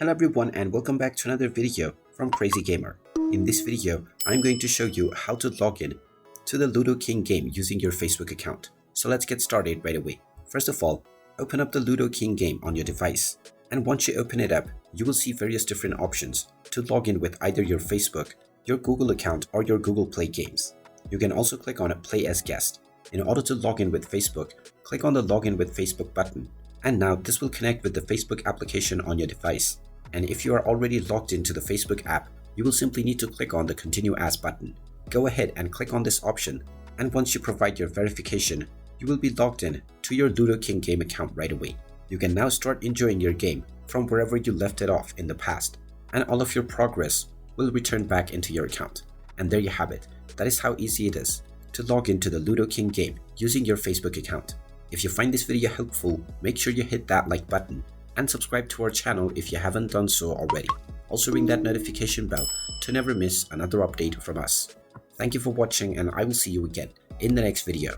Hello everyone and welcome back to another video from Crazy Gamer. In this video, I'm going to show you how to log in to the Ludo King game using your Facebook account. So let's get started right away. First of all, open up the Ludo King game on your device. And once you open it up, you will see various different options to log in with either your Facebook, your Google account or your Google Play games. You can also click on Play as Guest. In order to log in with Facebook, click on the Login with Facebook button. And now this will connect with the Facebook application on your device. And if you are already logged into the Facebook app, you will simply need to click on the Continue As button. Go ahead and click on this option, and once you provide your verification, you will be logged in to your Ludo King game account right away. You can now start enjoying your game from wherever you left it off in the past, and all of your progress will return back into your account. And there you have it. That is how easy it is to log into the Ludo King game using your Facebook account. If you find this video helpful, make sure you hit that like button and subscribe to our channel if you haven't done so already. Also ring that notification bell to never miss another update from us. Thank you for watching, and I will see you again in the next video.